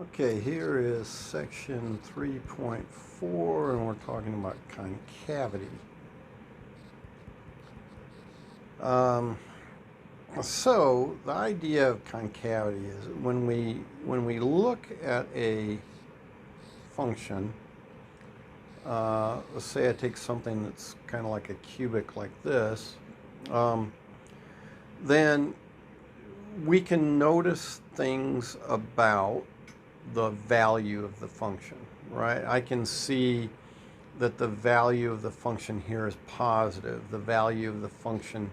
Okay, here is section 3.4, and we're talking about concavity. So the idea of concavity is when we look at a function, let's say I take something that's kind of like a cubic like this, then we can notice things about the value of the function, right? I can see that the value of the function here is positive. The value of the function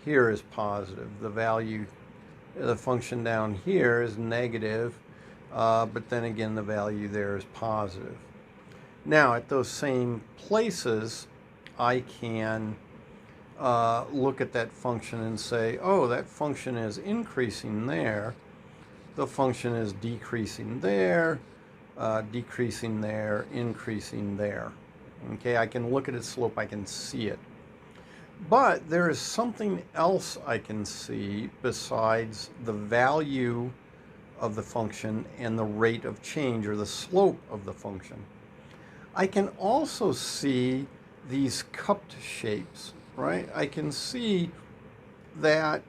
here is positive. The value of the function down here is negative, but then again, the value there is positive. Now, at those same places, I can look at that function and say, oh, that function is increasing there. The function is decreasing there, increasing there. Okay, I can look at its slope, I can see it. But there is something else I can see besides the value of the function and the rate of change, or the slope of the function. I can also see these cupped shapes, right? I can see that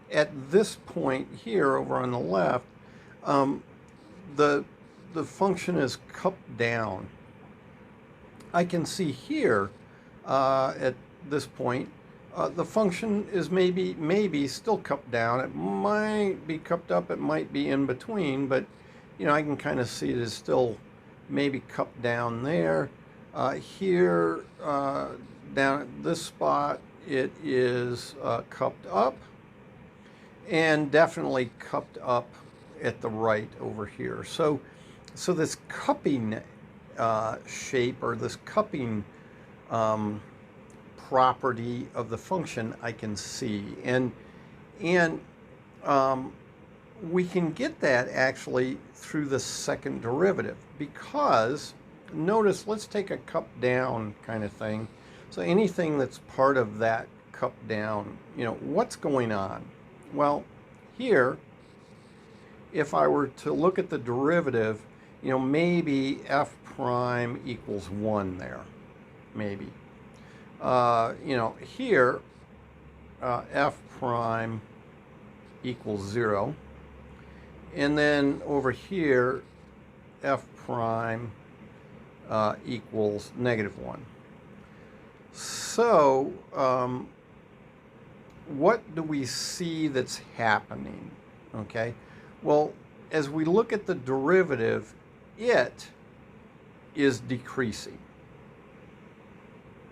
at this point here over on the left, the function is cupped down. I can see here at this point, the function is maybe still cupped down. It might be cupped up, it might be in between, but I can kind of see it is still maybe cupped down there. Here, down at this spot, it is cupped up, and definitely cupped up at the right over here. So this cupping shape, or this cupping property of the function, I can see, and we can get that actually through the second derivative, because notice, let's take a cup down kind of thing. So anything that's part of that cup down, what's going on? Well, here, if I were to look at the derivative, maybe f prime equals 1 there, maybe. Here, f prime equals 0. And then over here, f prime equals -1. So, what do we see that's happening? Okay, well, as we look at the derivative, it is decreasing.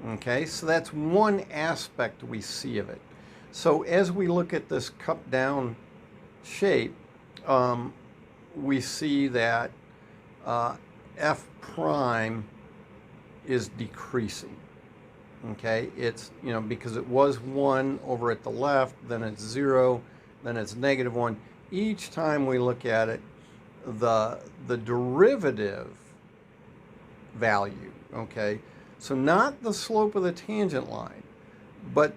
Okay, so that's one aspect we see of it. So as we look at this cup down shape, we see that f prime is decreasing. Okay, it's, because it was 1 over at the left, then it's 0, then it's -1. Each time we look at it, the derivative value, okay, so not the slope of the tangent line, but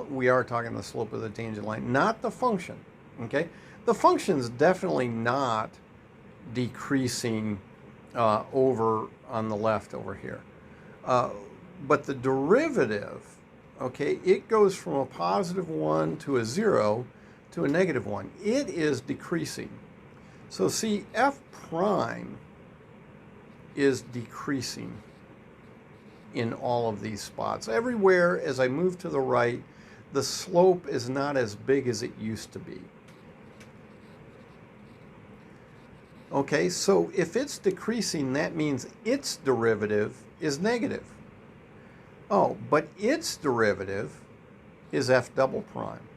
we are talking the slope of the tangent line, not the function, okay? The function's definitely not decreasing over on the left over here. But the derivative, okay, it goes from a +1 to a 0 to a -1. It is decreasing. So see, f prime is decreasing in all of these spots. Everywhere as I move to the right, the slope is not as big as it used to be. Okay, so if it's decreasing, that means its derivative is negative. Oh, but its derivative is f double prime.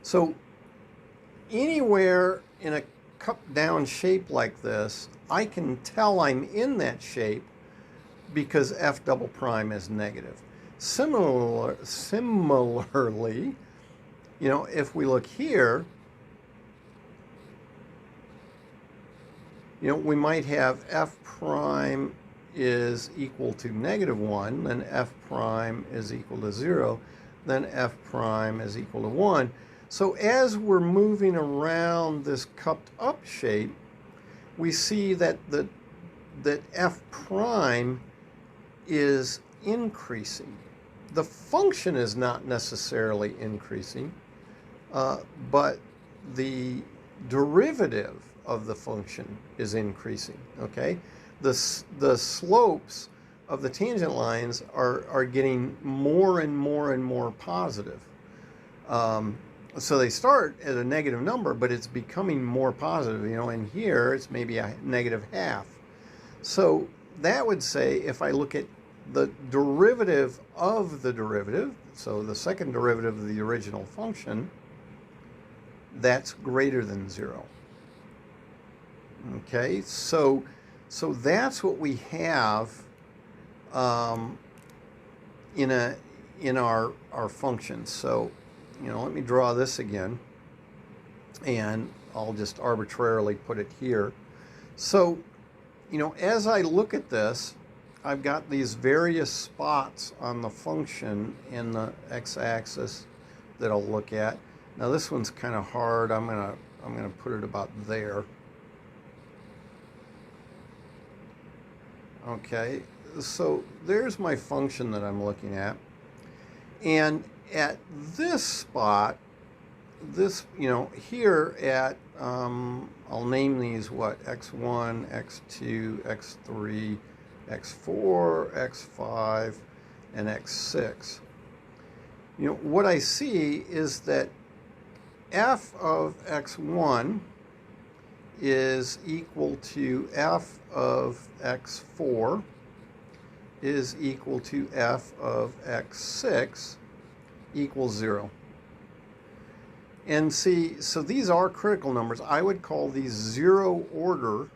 So anywhere in a cup down shape like this, I can tell I'm in that shape because f double prime is negative. Similarly, if we look here, we might have f prime is equal to -1, then f prime is equal to 0. then f prime is equal to 1. So as we're moving around this cupped up shape, we see that that f prime is increasing. The function is not necessarily increasing, but the derivative of the function is increasing, okay? The slopes of the tangent lines are getting more and more and more positive. So they start at a negative number, but it's becoming more positive. You know, in here, it's maybe a negative half. So that would say, if I look at the derivative of the derivative, so the second derivative of the original function, that's greater than 0. Okay, so that's what we have in our function. So, you know, let me draw this again, and I'll just arbitrarily put it here. So, you know, as I look at this, I've got these various spots on the function in the x-axis that I'll look at. Now this one's kind of hard. I'm gonna put it about there. Okay, so there's my function that I'm looking at, and at this spot, this, you know, here at I'll name these what, x1, x2, x3, x4, x5, and x6. You know, what I see is that f of x1 is equal to f of x4 is equal to f of x6 equals 0. And see, so these are critical numbers. I would call these zero order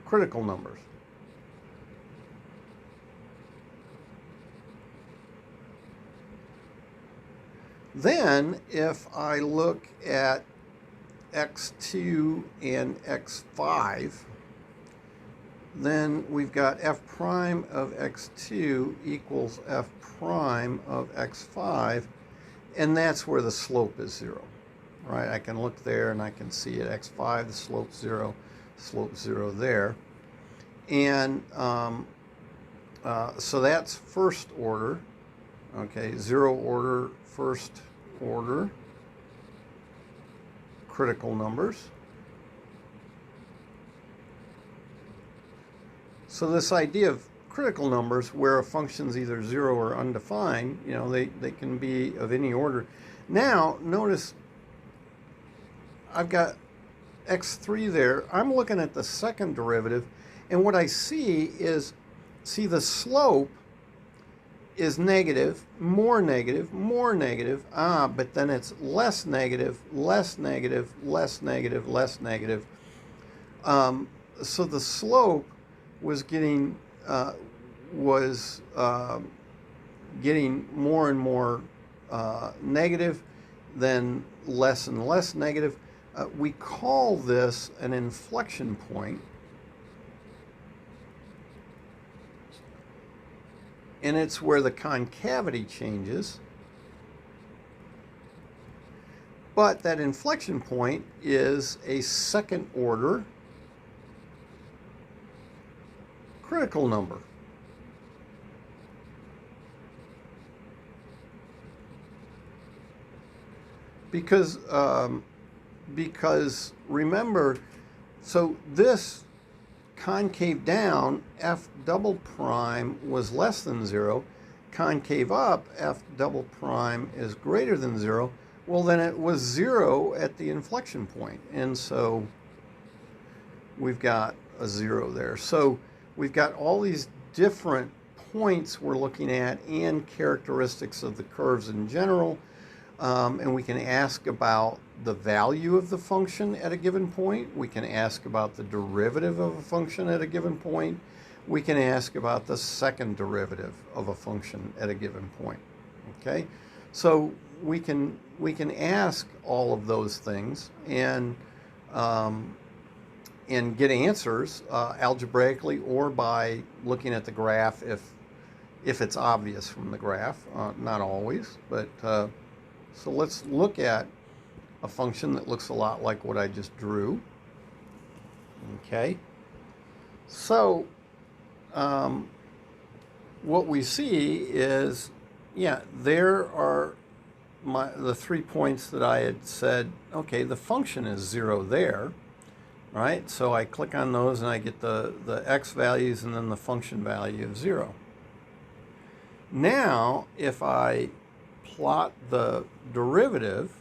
critical numbers. Then, if I look at x2 and x5, then we've got f prime of x2 equals f prime of x5, and that's where the slope is 0, right? I can look there and I can see at x5 the slope's 0, slope 0 there. And so that's first order, okay, 0 order, first order critical numbers. So this idea of critical numbers, where a function's either 0 or undefined, you know, they can be of any order. Now, notice I've got x3 there. I'm looking at the second derivative, and what I see is, see, the slope is negative, more negative, more negative. But then it's less negative, less negative, less negative, less negative. So the slope was getting getting more and more negative, then less and less negative. We call this an inflection point. And it's where the concavity changes. But that inflection point is a second order critical number. Because remember, so this concave down, f double prime was less than 0. Concave up, f double prime is greater than 0. Well, then it was 0 at the inflection point. And so we've got a 0 there. So we've got all these different points we're looking at and characteristics of the curves in general. And we can ask about the value of the function at a given point. We can ask about the derivative of a function at a given point. We can ask about the second derivative of a function at a given point. Okay, so we can ask all of those things and get answers algebraically or by looking at the graph if it's obvious from the graph. Not always, but so let's look at a function that looks a lot like what I just drew. Okay, so what we see is, yeah, there are the 3 points that I had said, okay, the function is 0 there, right? So I click on those and I get the x values and then the function value of 0. Now, if I plot the derivative,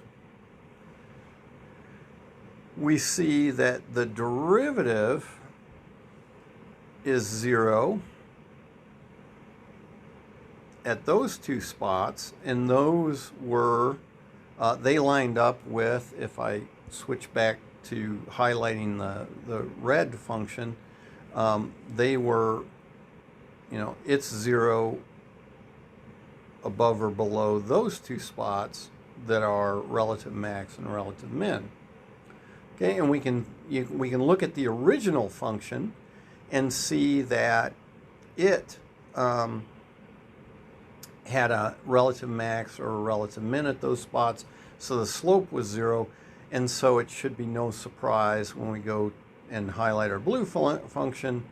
we see that the derivative is 0 at those two spots, and those were, they lined up with, if I switch back to highlighting the red function, they were, it's 0 above or below those two spots that are relative max and relative min. Okay, and we can look at the original function and see that it had a relative max or a relative min at those spots, so the slope was 0, and so it should be no surprise when we go and highlight our blue function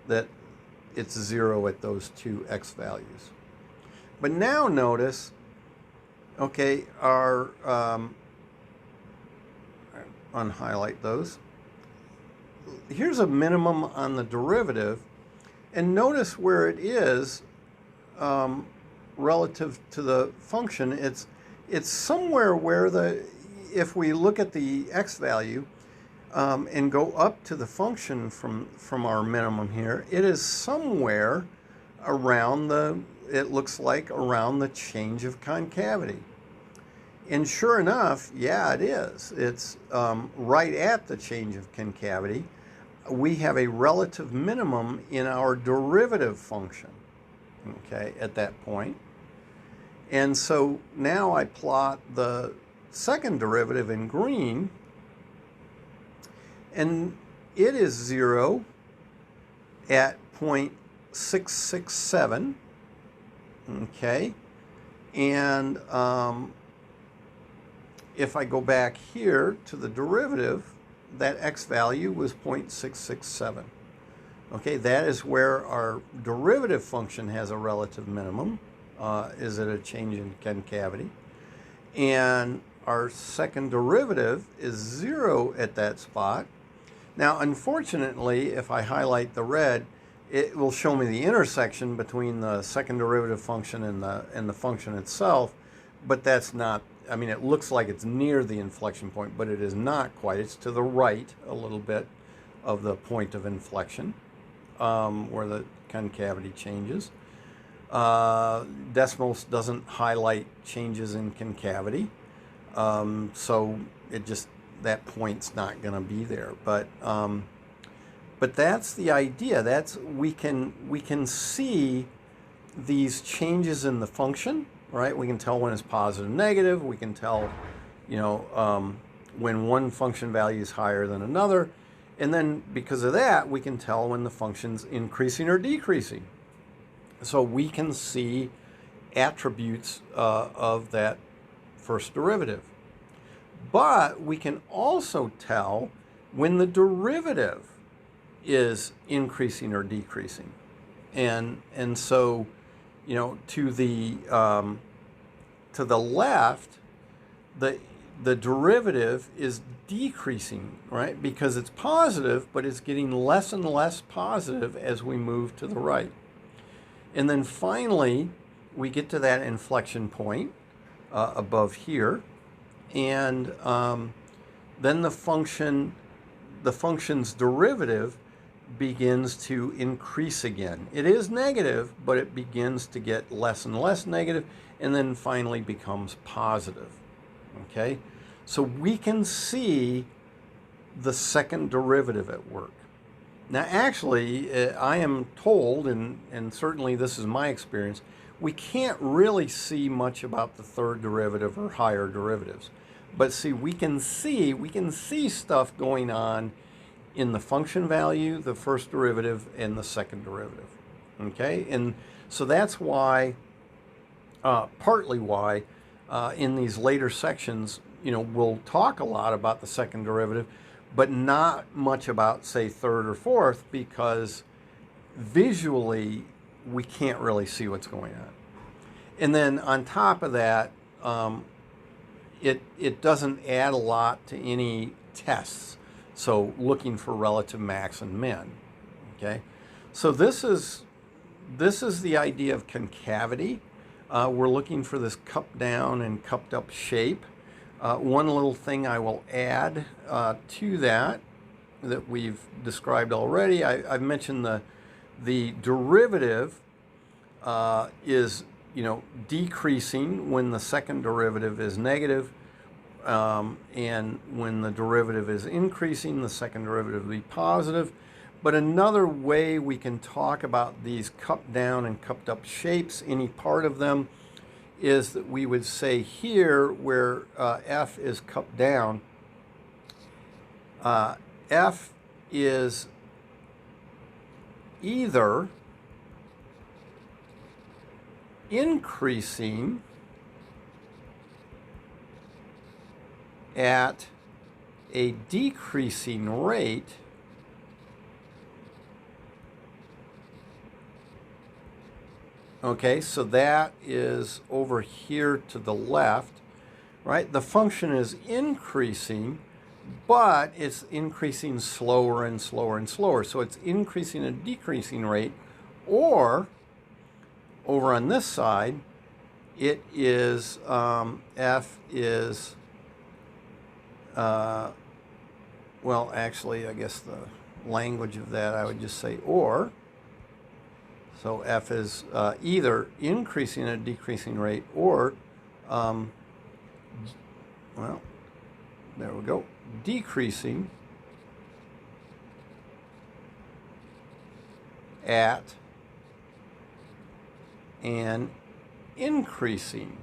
that it's 0 at those two x values. But now notice, okay, our unhighlight those. Here's a minimum on the derivative, and notice where it is relative to the function. It's somewhere where if we look at the x value and go up to the function from our minimum here, it is somewhere around it looks like around the change of concavity. And sure enough, yeah, it is. It's right at the change of concavity. We have a relative minimum in our derivative function, okay, at that point. And so now I plot the second derivative in green, and it is 0 at 0.667, okay, and if I go back here to the derivative, that x value was 0.667. Okay, that is where our derivative function has a relative minimum, is at a change in concavity. And our second derivative is 0 at that spot. Now, unfortunately, if I highlight the red, it will show me the intersection between the second derivative function and the function itself, but that's not, I mean, it looks like it's near the inflection point, but it is not quite. It's to the right a little bit of the point of inflection, where the concavity changes. Decimals doesn't highlight changes in concavity, so it just, that point's not going to be there. But that's the idea. We can see these changes in the function. Right, we can tell when it's positive, negative. We can tell, when one function value is higher than another, and then because of that, we can tell when the function's increasing or decreasing. So we can see attributes of that first derivative, but we can also tell when the derivative is increasing or decreasing, and so. To the left, the derivative is decreasing, right? Because it's positive, but it's getting less and less positive as we move to the right. And then finally, we get to that inflection point above here, and then the function's derivative begins to increase again. It is negative, but it begins to get less and less negative, and then finally becomes positive. Okay? So we can see the second derivative at work. Now, actually, I am told, and certainly this is my experience, we can't really see much about the third derivative or higher derivatives. But see, we can see stuff going on in the function value, the first derivative, and the second derivative. Okay, and so that's why, partly why, in these later sections, we'll talk a lot about the second derivative, but not much about, say, third or fourth, because visually we can't really see what's going on. And then on top of that, it doesn't add a lot to any tests. So looking for relative max and min. Okay, so this is the idea of concavity. We're looking for this cup down and cupped up shape. One little thing I will add to that we've described already, I've mentioned the derivative is decreasing when the second derivative is negative, and when the derivative is increasing, the second derivative will be positive. But another way we can talk about these cupped down and cupped up shapes, any part of them, is that we would say here where f is cupped down, f is either increasing at a decreasing rate, okay, so that is over here to the left, right? The function is increasing, but it's increasing slower and slower and slower. So it's increasing at a decreasing rate, or over on this side, it is, f is, well, actually, I guess the language of that, I would just say or. So f is either increasing at a decreasing rate, or, well, there we go, decreasing at an increasing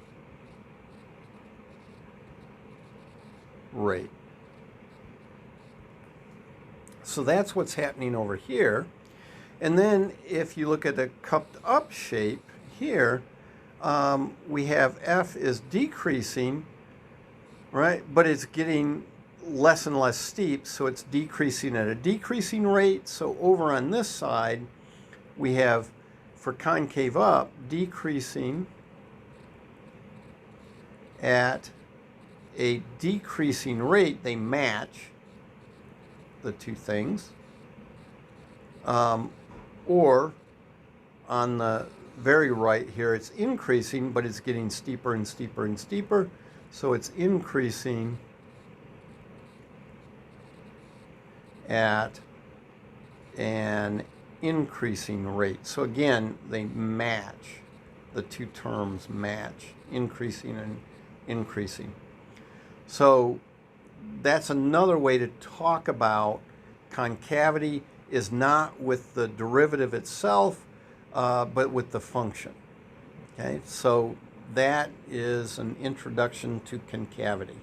rate. So that's what's happening over here. And then if you look at the cupped up shape here, we have f is decreasing, right? But it's getting less and less steep, so it's decreasing at a decreasing rate. So over on this side, we have, for concave up, decreasing at a decreasing rate. They match the two things. Or on the very right here, it's increasing, but it's getting steeper and steeper and steeper. So it's increasing at an increasing rate. So again, they match. The two terms match, increasing and increasing. So that's another way to talk about concavity, is not with the derivative itself, but with the function. Okay, so that is an introduction to concavity.